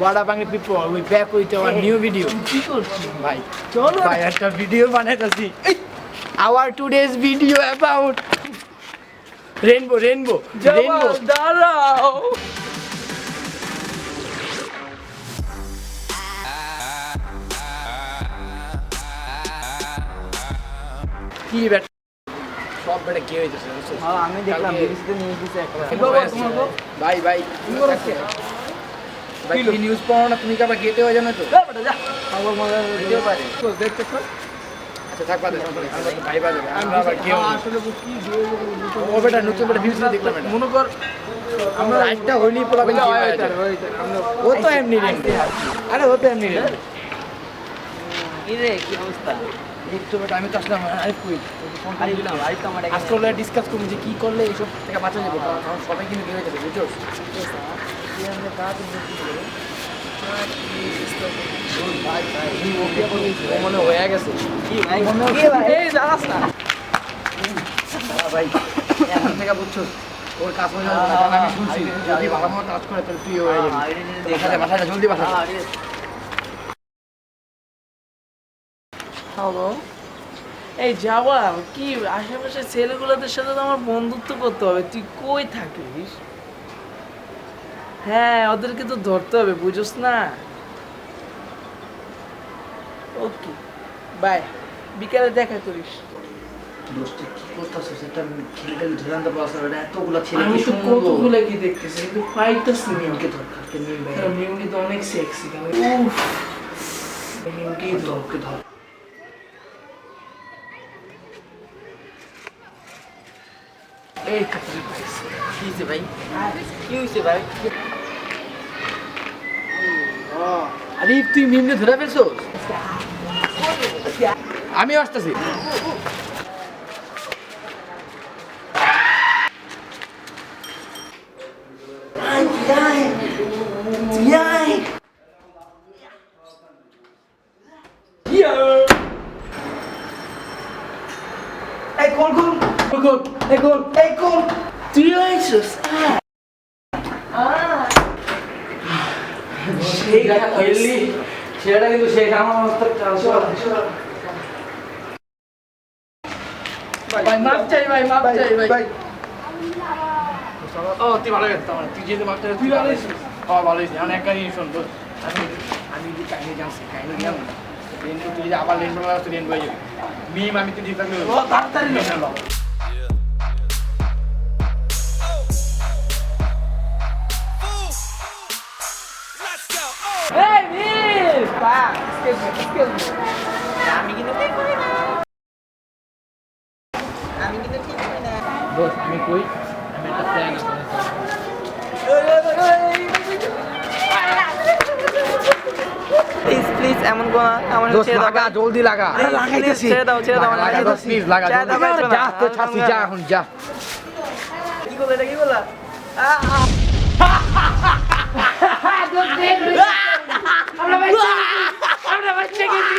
What up, Angry people? We back with our new video. Bhai, cholo. Bhai, একটা video বানাইতাছি। Our today's video about rainbow. দাঁড়াও। কি বেটা সব বেটা কি হইতেছে? হ্যাঁ আমি দেখলাম বিবিসিতে নিউজ দিছে একটা। ভাই ভাই কি নিউজ পাও না তুমি কি আবার গেটে হয়ে যাবে তো? বেটা যা। খবর মজা দিতে পারে। তো দেখতে কর। আচ্ছা থাক বাদে আমরা তো ভাই বাদে আমরা আবার কি আসলে কি দিয়ে ও বেটা নতুন বেটা ভিউজ দেখলাম এটা মনে কর আমরা একটা হইনি পোলা বেটা ও তো এমনি রে আরে ও তো এমনি রে কি রে কি অবস্থা? একটু বেটা আমি তো আসলাম আরে কই ফোন করে দিলাম ভাই তো আমার আজকে ডিসকাস করব যে কি করলে এইসব থেকে বাঁচা যাবে কারণ সবাই কিন্তু হয়ে যাবে বুঝছো কি আমরা কাজ ভাই মনে হয়ে গেছে কি ভাই কি ভাই এই জানাস না ভাই এখন থেকে বুঝছো ওর কাজ হয়ে যাবে না কারণ আমি শুনছি যদি ভালো মতো কাজ করে তাহলে তুই হয়ে যাবে দেখা যায় বাসাটা জলদি বাসা হ্যালো এই যাওয়া কি আশেপাশে ছেলেগুলোদের সাথে তো আমার বন্ধুত্ব করতে হবে তুই কই থাকিস হ্যাঁ ওদেরকে তো ধরতে হবে বুঝোস না ওকে বাই বিকালে দেখা করিস দোস্ত কি করতেছিস এটা ছেলেটা ধরে আনতে পারছ না এতগুলো ছেলে আমি কি তো সুন্দর কতগুলো কি দেখতেছি কিন্তু পাইতেছি নিয়মকে দরকার কে নিয়ম ভাই নিয়মটি তো অনেক সেক্সি উফ নিয়মটি দরকে ধর এই কাপড় পাইছি কি হইছে ভাই কি হয়েছে ভাই আরে তুই মিমনে ধরে ফেলছস আমি আসতেছি তুই আইসস সেটা কিন্তু সেই আমার ভাই মাপ চাই ভাই ও তুই ভালো গেছিস আমার তুই যেতে মারতে তুই ভালো হয়েছিস ভালো হয়েছিস এখন একটা জিনিস শোন তোর আমি যদি কাহিনী জানছি কাহিনী জান তুই যদি আবার লেন বলা তুই লেন বয়ে যাবি মিম আমি তুই থাকলে তাড়াতাড়ি এই মিস পা excuse me আমি কিন্তু ঠিক করি না বস আমি কই আমি একটা প্ল্যান আছে প্লিজ এমন কোন আমার লাগা জলদি লাগা আরে লাগাইতেছি ছেড়ে দাও লাগা প্লিজ লাগা যা তো ছাসি যা এখন যা কি করলে এটা কি করলা আমরা বাচ্চা গেছি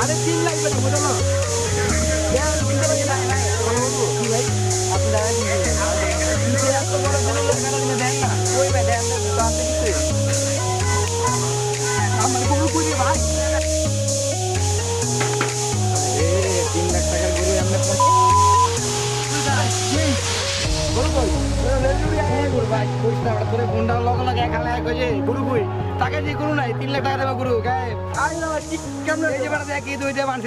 আরে দিন লাগবে না বুঝো না তাকে যে গরু নাই 3 লাখ টাকা দেবে গরু গায়ে কেমন